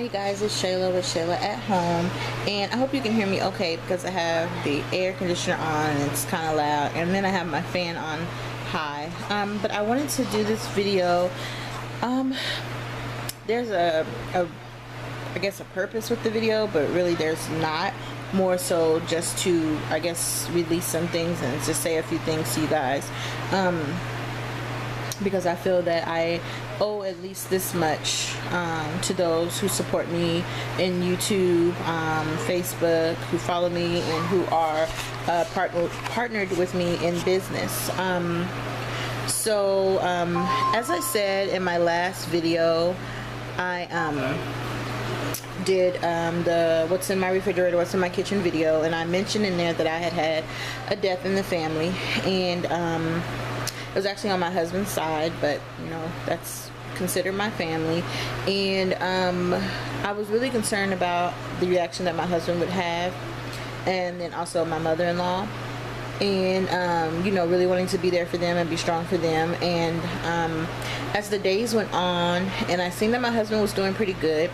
you guys, it's Shayla with Shayla at Home, and I hope you can hear me okay because I have the air conditioner on and it's kind of loud, and then I have my fan on high. But I wanted to do this video. There's I guess a purpose with the video, but really there's not. More so just to, I guess, release some things and just say a few things to you guys, because I feel that I owe at least this much to those who support me in YouTube, Facebook, who follow me, and who are partnered with me in business. As I said in my last video, I did the what's in my refrigerator, what's in my kitchen video, and I mentioned in there that I had a death in the family, and it was actually on my husband's side, but you know, that's considered my family. And I was really concerned about the reaction that my husband would have, and then also my mother-in-law, and you know, really wanting to be there for them and be strong for them. And as the days went on, and I seen that my husband was doing pretty good,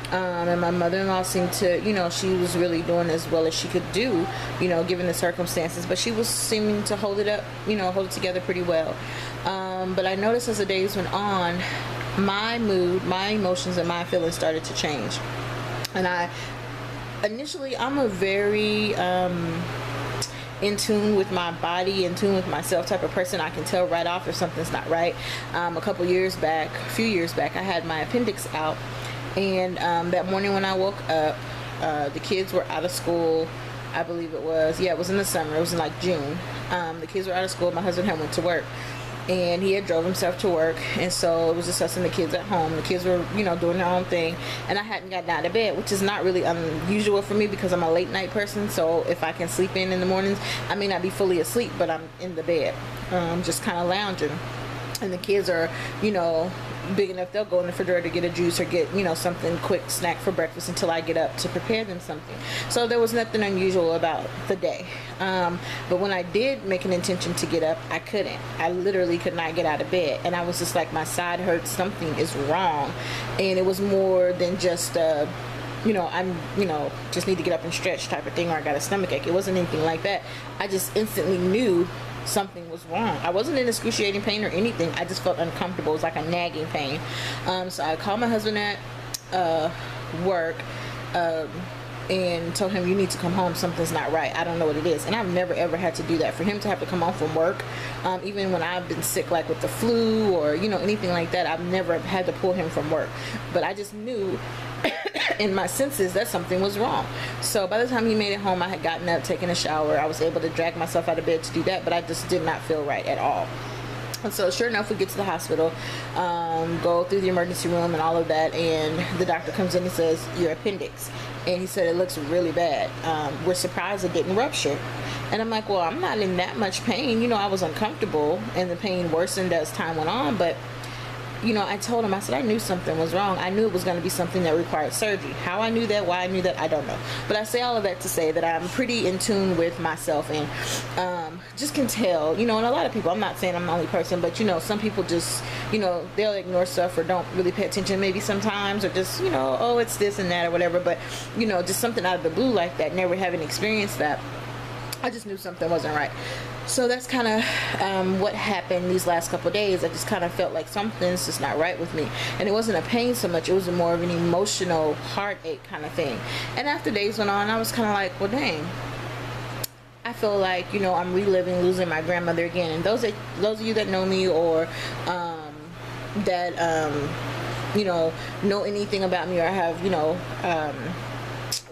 and my mother-in-law seemed to, you know, she was really doing as well as she could do, you know, given the circumstances, but she was seeming to hold it up, you know, hold it together pretty well. But I noticed as the days went on, my mood, my emotions, and my feelings started to change. And I'm a very in tune with my body, in tune with myself type of person. I can tell right off if something's not right. A few years back, I had my appendix out. And that morning when I woke up, the kids were out of school. I believe it was in the summer. It was in like June. The kids were out of school. My husband had went to work, and he had drove himself to work, and so it was just us and the kids at home. The kids were, you know, doing their own thing, and I hadn't gotten out of bed, which is not really unusual for me because I'm a late night person. So if I can sleep in the mornings, I may not be fully asleep, but I'm in the bed, just kind of lounging. And the kids are, you know, big enough, they'll go in the refrigerator to get a juice or get, you know, something quick snack for breakfast until I get up to prepare them something. So there was nothing unusual about the day. But when I did make an intention to get up, I couldn't. I literally could not get out of bed, and I was just like, my side hurts, something is wrong. And it was more than just you know, just need to get up and stretch type of thing, or I got a stomach ache. It wasn't anything like that. I just instantly knew something was wrong. I wasn't in excruciating pain or anything. I just felt uncomfortable. It was like a nagging pain. So I called my husband at work and told him, you need to come home, something's not right, I don't know what it is. And I've never ever had to do that. For him to have to come home from work, even when I've been sick, like with the flu or, you know, anything like that, I've never had to pull him from work. But I just knew in my senses that something was wrong. So by the time he made it home, I had gotten up, taken a shower. I was able to drag myself out of bed to do that, but I just did not feel right at all. And so sure enough, we get to the hospital, go through the emergency room and all of that, and the doctor comes in and says, your appendix. And he said, it looks really bad. We're surprised it didn't rupture. And I'm like, well, I'm not in that much pain. You know, I was uncomfortable, and the pain worsened as time went on, but you know, I told him, I said, I knew something was wrong. I knew it was going to be something that required surgery. How I knew that, why I knew that, I don't know. But I say all of that to say that I'm pretty in tune with myself, and just can tell, you know, and a lot of people, I'm not saying I'm the only person, but you know, some people just, you know, they'll ignore stuff or don't really pay attention maybe sometimes, or just, you know, oh, it's this and that or whatever. But, you know, just something out of the blue like that, never having experienced that, I just knew something wasn't right. So that's kind of what happened these last couple of days. I just kind of felt like something's just not right with me. And it wasn't a pain so much, it was more of an emotional heartache kind of thing. And after days went on, I was kind of like, well, dang, I feel like, you know, I'm reliving losing my grandmother again. And those of you that know me, or you know anything about me, or have, you know,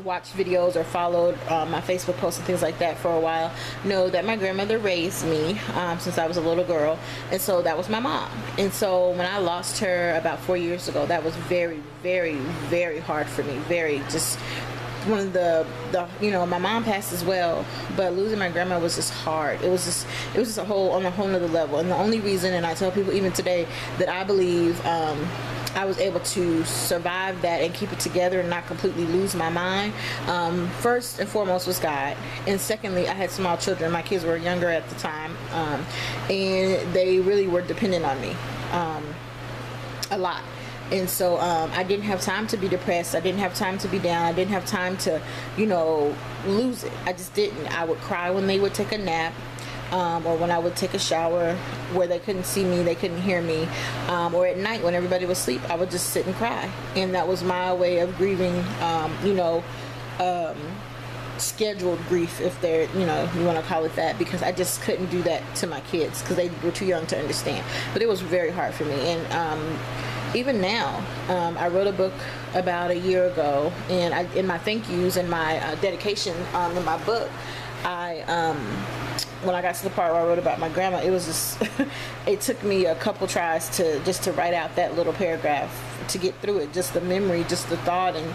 watched videos or followed my Facebook posts and things like that for a while, know that my grandmother raised me since I was a little girl, and so that was my mom. And so when I lost her about 4 years ago, that was very, very, very hard for me. Very, just one of the you know, my mom passed as well, but losing my grandma was just hard. It was just on a whole nother level. And the only reason, and I tell people even today, that I believe I was able to survive that and keep it together and not completely lose my mind, first and foremost was God, and secondly, I had small children. My kids were younger at the time, and they really were dependent on me a lot. And so I didn't have time to be depressed. I didn't have time to be down. I didn't have time to, lose it. I just didn't. I would cry when they would take a nap, or when I would take a shower where they couldn't see me, they couldn't hear me, or at night when everybody was asleep, I would just sit and cry. And that was my way of grieving, scheduled grief, if they're, you want to call it that, because I just couldn't do that to my kids because they were too young to understand. But it was very hard for me. And even now, I wrote a book about a year ago, and in my thank yous and my dedication in my book, when I got to the part where I wrote about my grandma, it was just it took me a couple tries to write out that little paragraph to get through it, just the memory, just the thought, and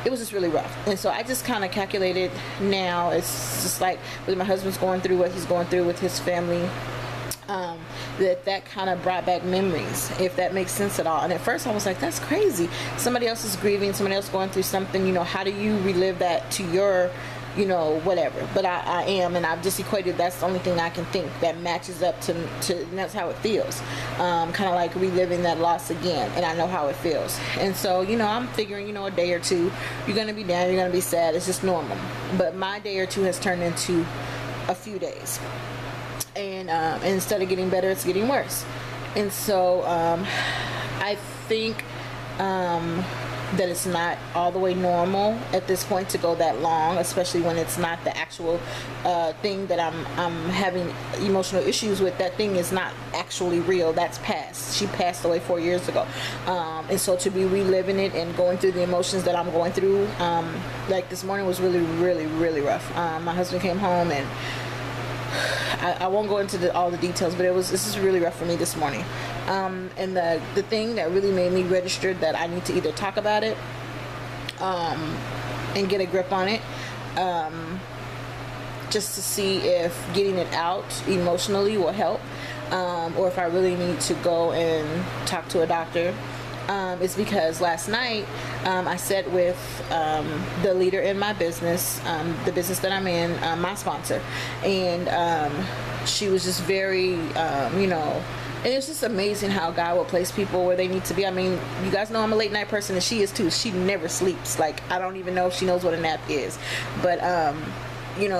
it was just really rough. And so I just kind of calculated now, it's just like with my husband's going through what he's going through with his family, that kind of brought back memories, if that makes sense at all. And at first I was like, that's crazy, somebody else is grieving, somebody else going through something, how do you relive that to your whatever. But I am, and I've just equated, that's the only thing I can think that matches up to and that's how it feels, kind of like reliving that loss again. And I know how it feels. And so I'm figuring a day or two, you're gonna be down, you're gonna be sad, it's just normal. But my day or two has turned into a few days, and instead of getting better, it's getting worse. And so I think that it's not all the way normal at this point to go that long, especially when it's not the actual thing that I'm having emotional issues with. That thing is not actually real. That's past. She passed away 4 years ago, and so to be reliving it and going through the emotions that I'm going through, like this morning was really, really, really rough. My husband came home, and I won't go into all the details, but this is really rough for me this morning. And the thing that really made me register that I need to either talk about it and get a grip on it, just to see if getting it out emotionally will help, or if I really need to go and talk to a doctor. Is because last night I sat with the leader in my business, the business that I'm in, my sponsor, and she was just very, and it's just amazing how God will place people where they need to be. I mean, you guys know I'm a late night person, and she is too. She never sleeps. Like, I don't even know if she knows what a nap is, but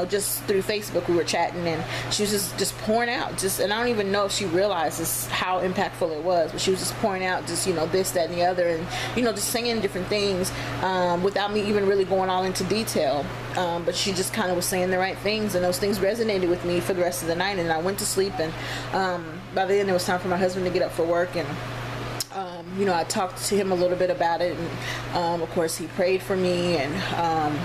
just through Facebook we were chatting, and she was just pouring out, and I don't even know if she realizes how impactful it was, but she was just pouring out this, that and the other, and just saying different things without me even really going all into detail, but she just kind of was saying the right things, and those things resonated with me for the rest of the night. And I went to sleep, and by then it was time for my husband to get up for work, and I talked to him a little bit about it, and of course he prayed for me. And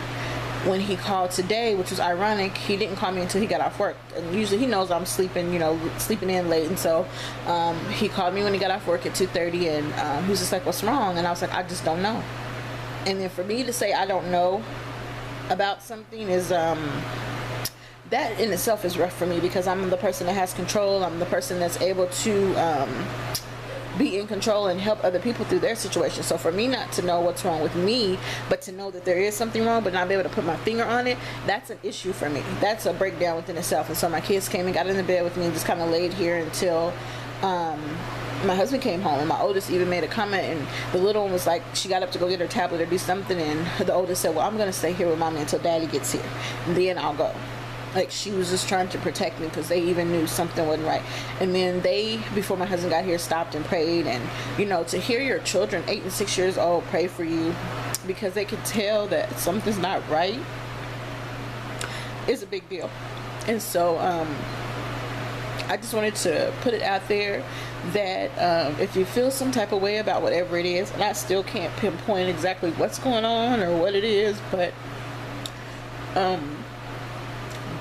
when he called today, which was ironic, he didn't call me until he got off work. And usually he knows I'm sleeping, sleeping in late. And so he called me when he got off work at 2:30, and he was just like, what's wrong? And I was like, I just don't know. And then for me to say I don't know about something is, that in itself is rough for me, because I'm the person that has control. I'm the person that's able to be in control and help other people through their situation. So for me not to know what's wrong with me, but to know that there is something wrong, but not be able to put my finger on it, that's an issue for me. That's a breakdown within itself. And so my kids came and got in the bed with me and just kind of laid here until my husband came home. And my oldest even made a comment, and the little one was like, she got up to go get her tablet or do something, and the oldest said, well, I'm going to stay here with mommy until daddy gets here, and then I'll go. Like, she was just trying to protect me, because they even knew something wasn't right. And then they, before my husband got here, stopped and prayed. And to hear your children 8 and 6 years old pray for you because they could tell that something's not right is a big deal. And so I just wanted to put it out there that if you feel some type of way about whatever it is, and I still can't pinpoint exactly what's going on or what it is, but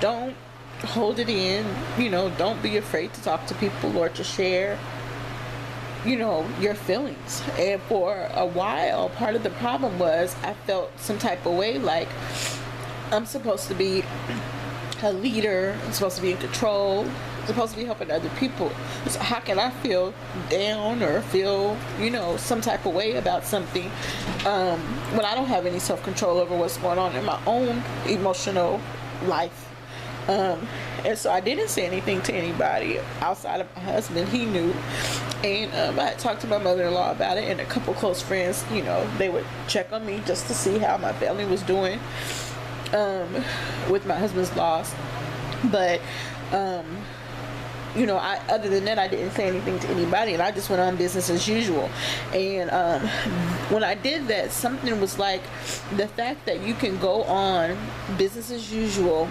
don't hold it in, don't be afraid to talk to people or to share, your feelings. And for a while, part of the problem was I felt some type of way, like I'm supposed to be a leader, I'm supposed to be in control, I'm supposed to be helping other people. So how can I feel down or feel, some type of way about something when I don't have any self-control over what's going on in my own emotional life? And so I didn't say anything to anybody outside of my husband. He knew. And I had talked to my mother-in-law about it, and a couple close friends, you know, they would check on me just to see how my family was doing with my husband's loss. But you know, other than that, I didn't say anything to anybody, and I just went on business as usual. And when I did that, something was like the fact that you can go on business as usual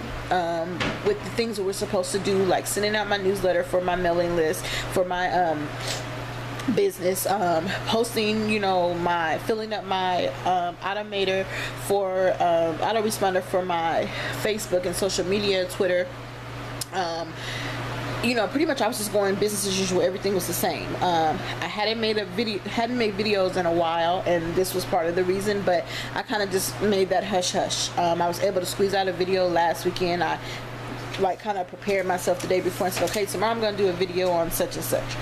with the things that we're supposed to do, like sending out my newsletter for my mailing list, for my business, posting, you know, my filling up my automator for autoresponder for my Facebook and social media, Twitter. You know, pretty much I was just going business as usual. Everything was the same. I hadn't made videos in a while, and this was part of the reason, but I kind of just made that hush hush. I was able to squeeze out a video last weekend. I like kind of prepared myself the day before and said, okay, tomorrow I'm going to do a video on such and such,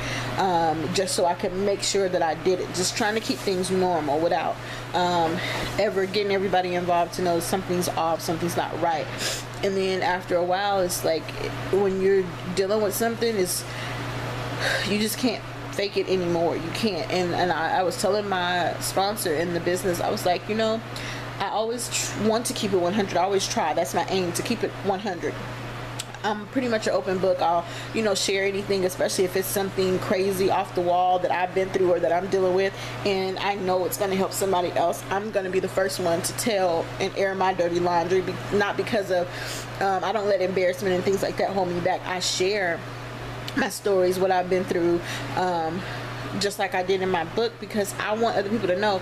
just so I could make sure that I did it, just trying to keep things normal without ever getting everybody involved to know something's off, something's not right. And then after a while, it's like when you're dealing with something, you just can't fake it anymore. You can't. And I was telling my sponsor in the business, I was like, you know, I always want to keep it 100. I always try. That's my aim, to keep it 100. I'm pretty much an open book. I'll, you know, share anything, especially if it's something crazy off the wall that I've been through or that I'm dealing with, and I know it's going to help somebody else. I'm going to be the first one to tell and air my dirty laundry, not because of, I don't let embarrassment and things like that hold me back. I share my stories, what I've been through, just like I did in my book, because I want other people to know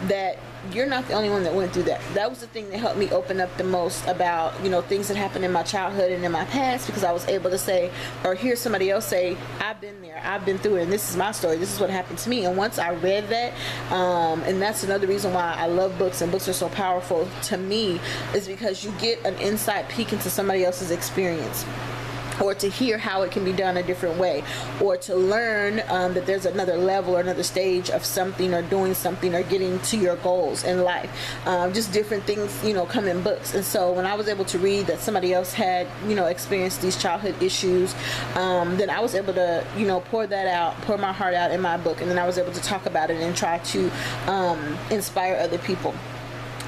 that you're not the only one that went through that. That was the thing that helped me open up the most about, you know, things that happened in my childhood and in my past, because I was able to say, or hear somebody else say, I've been there, I've been through it, and this is my story, this is what happened to me. And once I read that, and that's another reason why I love books, and books are so powerful to me, is because you get an inside peek into somebody else's experience, or to hear how it can be done a different way, or to learn that there's another level or another stage of something, or doing something, or getting to your goals in life. Just different things, you know, come in books. And so when I was able to read that somebody else had, you know, experienced these childhood issues, then I was able to, you know, pour my heart out in my book, and then I was able to talk about it and try to inspire other people.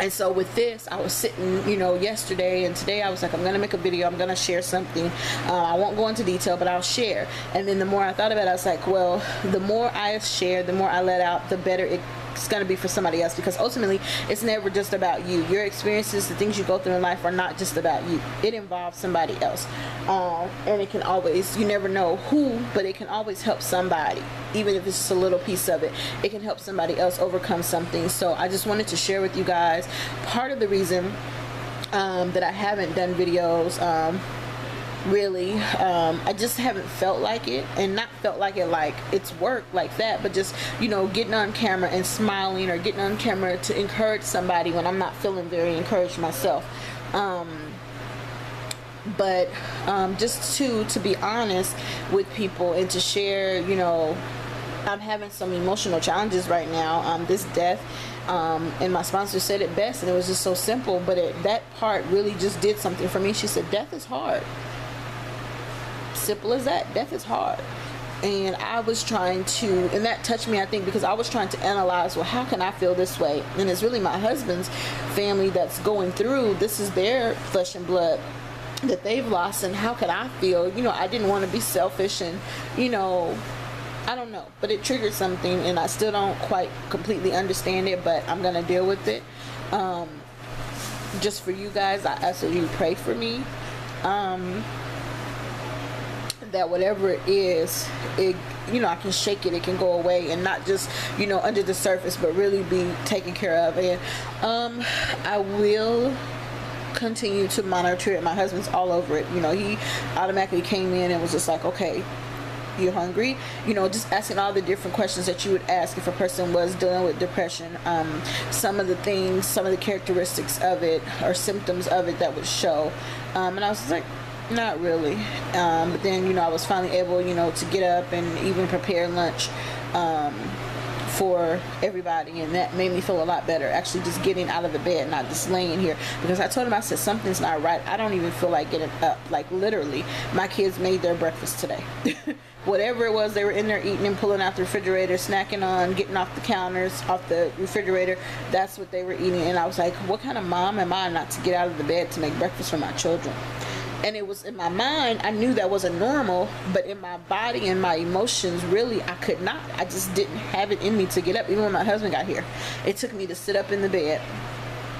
And so with this, I was sitting, you know, yesterday and today, I was like, I'm going to make a video. I'm going to share something. I won't go into detail, but I'll share. And then the more I thought about it, I was like, well, the more I share, the more I let out, the better it's going to be for somebody else, because ultimately it's never just about you. Your experiences, the things you go through in life, are not just about you. It involves somebody else, and it can always, you never know who, but it can always help somebody. Even if it's just a little piece of it, it can help somebody else overcome something. So I just wanted to share with you guys part of the reason that I haven't done videos, really. I just haven't felt like it, and not felt like it like it's work like that, but just, you know, getting on camera and smiling, or getting on camera to encourage somebody when I'm not feeling very encouraged myself. But just to be honest with people, and to share, you know, I'm having some emotional challenges right now. This death, and my sponsor said it best, and it was just so simple, but that part really just did something for me. She said, death is hard. Simple as that. Death is hard. And I was trying to, and that touched me, I think, because I was trying to analyze, well, how can I feel this way? And it's really my husband's family that's going through, this is their flesh and blood that they've lost, and how could I feel? You know, I didn't want to be selfish, and, you know, I don't know, but it triggered something, and I still don't quite completely understand it, but I'm going to deal with it. Just for you guys, I ask that you pray for me, that whatever it is, it, you know, I can shake it, it can go away, and not just, you know, under the surface, but really be taken care of. And I will continue to monitor it. My husband's all over it. You know, he automatically came in and was just like, okay, you hungry? You know, just asking all the different questions that you would ask if a person was dealing with depression. Some of the things, some of the characteristics of it, or symptoms of it that would show. And I was like, not really. But then, you know, I was finally able, you know, to get up and even prepare lunch for everybody, and that made me feel a lot better, actually just getting out of the bed, not just laying here, because I told him, I said, something's not right. I don't even feel like getting up. Like, literally, my kids made their breakfast today. Whatever it was, they were in there eating and pulling out the refrigerator, snacking on, getting off the counters, off the refrigerator. That's what they were eating. And I was like, what kind of mom am I not to get out of the bed to make breakfast for my children? And it was in my mind, I knew that wasn't normal, but in my body and my emotions, really, I could not. I just didn't have it in me to get up. Even when my husband got here, it took me to sit up in the bed,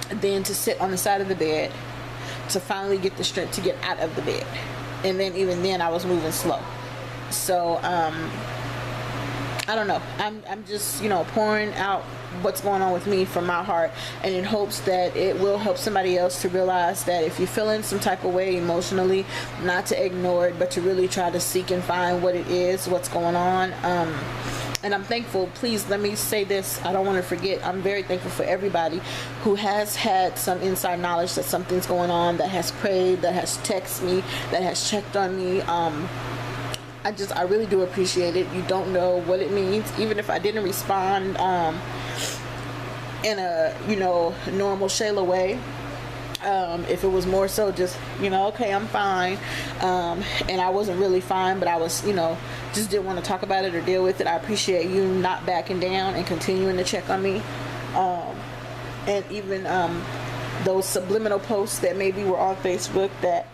then to sit on the side of the bed, to finally get the strength to get out of the bed. And then even then, I was moving slow. So, I don't know. I'm just, pouring out what's going on with me from my heart, and in hopes that it will help somebody else to realize that if you're feeling some type of way emotionally, not to ignore it, but to really try to seek and find what it is, what's going on. And I'm thankful. Please let me say this, I don't want to forget, I'm very thankful for everybody who has had some inside knowledge that something's going on, that has prayed, that has texted me, that has checked on me. I really do appreciate it. You don't know what it means. Even if I didn't respond in a normal Shayla way, if it was more so just okay, I'm fine, and I wasn't really fine, but I was just didn't want to talk about it or deal with it. I appreciate you not backing down and continuing to check on me, and even those subliminal posts that maybe were on Facebook that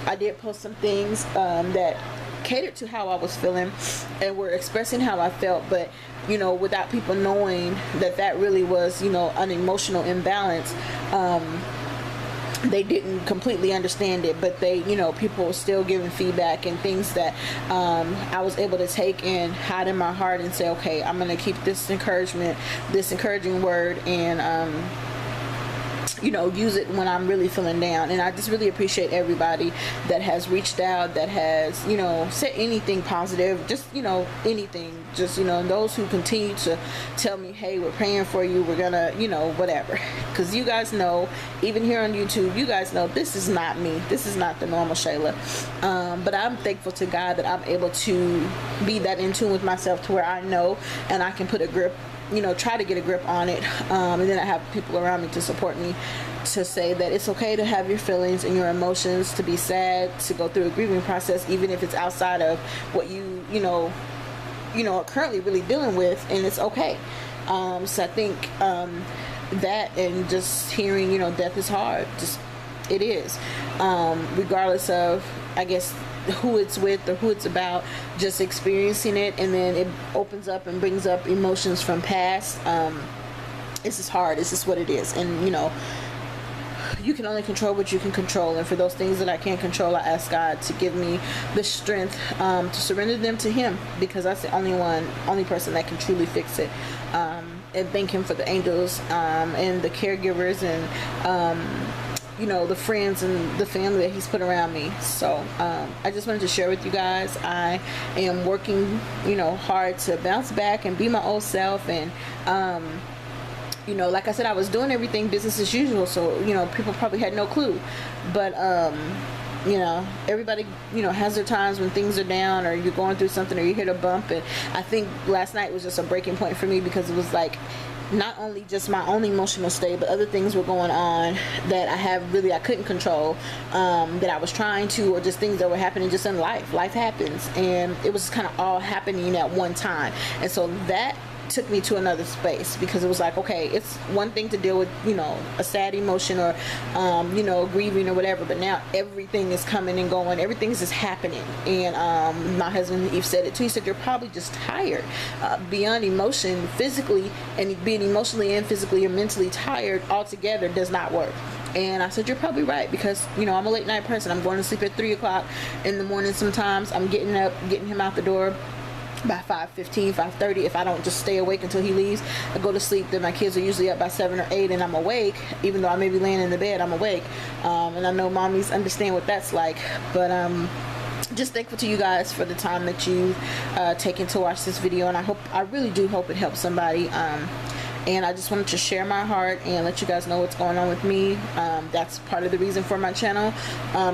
I did post some things that catered to how I was feeling and were expressing how I felt, but without people knowing that really was an emotional imbalance. They didn't completely understand it, but they people were still giving feedback and things that I was able to take and hide in my heart and say, okay, I'm gonna keep this encouraging word, and use it when I'm really feeling down. And I just really appreciate everybody that has reached out, that has said anything positive, just anything, just those who continue to tell me, hey, we're praying for you, we're gonna whatever, because you guys know, even here on YouTube, you guys know this is not me, this is not the normal Shayla, but I'm thankful to God that I'm able to be that in tune with myself to where I know and I can put a grip, try to get a grip on it, and then I have people around me to support me, to say that it's okay to have your feelings and your emotions, to be sad, to go through a grieving process, even if it's outside of what you are currently really dealing with, and it's okay. So I think that, and just hearing death is hard, just it is, regardless of, I guess, who it's with or who it's about, just experiencing it, and then it opens up and brings up emotions from past. It's just hard. It's just what it is. And you can only control what you can control, and for those things that I can't control, I ask God to give me the strength to surrender them to Him, because that's the only person that can truly fix it. And thank Him for the angels and the caregivers and the friends and the family that He's put around me. So I just wanted to share with you guys. I am working hard to bounce back and be my old self, and like I said, I was doing everything business as usual, so people probably had no clue, but everybody has their times when things are down, or you're going through something, or you hit a bump. And I think last night was just a breaking point for me, because it was like not only just my own emotional state, but other things were going on that I couldn't control, that I was trying to, or just things that were happening just in life. Life happens, and it was kind of all happening at one time. And so that took me to another space, because it was like, okay, it's one thing to deal with a sad emotion, or grieving or whatever, but now everything is coming and going, everything's just happening. And my husband, Eve, said it too. He said, you're probably just tired, beyond emotion. Physically, and being emotionally and physically or mentally tired altogether does not work. And I said, you're probably right, because I'm a late night person. I'm going to sleep at 3 o'clock in the morning sometimes. I'm getting up, getting him out the door by 5:15, 5:30. If I don't just stay awake until he leaves, I go to sleep. Then my kids are usually up by 7 or 8, and I'm awake. Even though I may be laying in the bed, I'm awake. And I know mommies understand what that's like. But just thankful to you guys for the time that you've taken to watch this video, and I really do hope it helps somebody. and I just wanted to share my heart and let you guys know what's going on with me. That's part of the reason for my channel.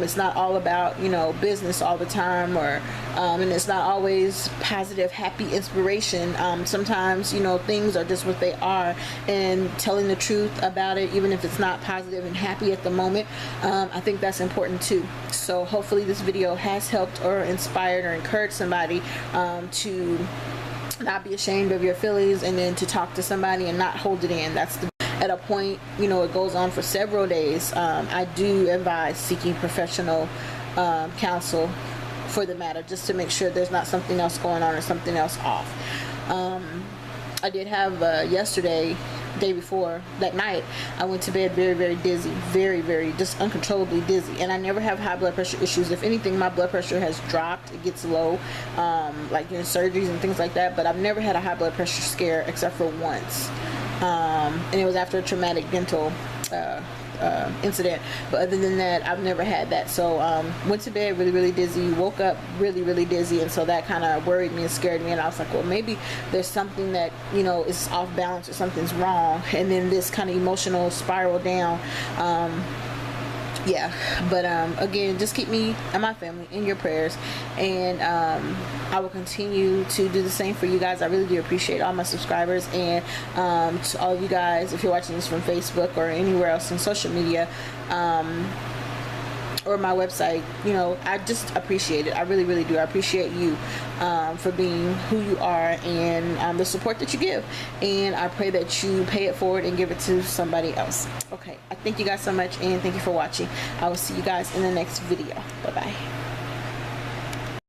It's not all about, you know, business all the time, or and it's not always positive, happy inspiration. Sometimes, you know, things are just what they are, and telling the truth about it, even if it's not positive and happy at the moment, I think that's important too. So hopefully this video has helped or inspired or encouraged somebody to not be ashamed of your feelings, and then to talk to somebody and not hold it in. That's at a point, you know, it goes on for several days. I do advise seeking professional counsel for the matter, just to make sure there's not something else going on or something else off. I did have yesterday, day before, that night, I went to bed very, very dizzy, very, just uncontrollably dizzy. And I never have high blood pressure issues. If anything, my blood pressure has dropped. It gets low, like in surgeries and things like that. But I've never had a high blood pressure scare except for once, and it was after a traumatic dental incident. But other than that, I've never had that. So went to bed really dizzy, woke up really dizzy, and so that kind of worried me and scared me, and I was like, well, maybe there's something that, you know, is off balance or something's wrong. And then this kind of emotional spiral down. Yeah, but again, just keep me and my family in your prayers, and I will continue to do the same for you guys. I really do appreciate all my subscribers, and to all of you guys, if you're watching this from Facebook or anywhere else on social media, or my website, you know, I just appreciate it. I really do. I appreciate you for being who you are, and the support that you give, and I pray that you pay it forward and give it to somebody else. Okay, I thank you guys so much, and thank you for watching. I will see you guys in the next video. Bye bye.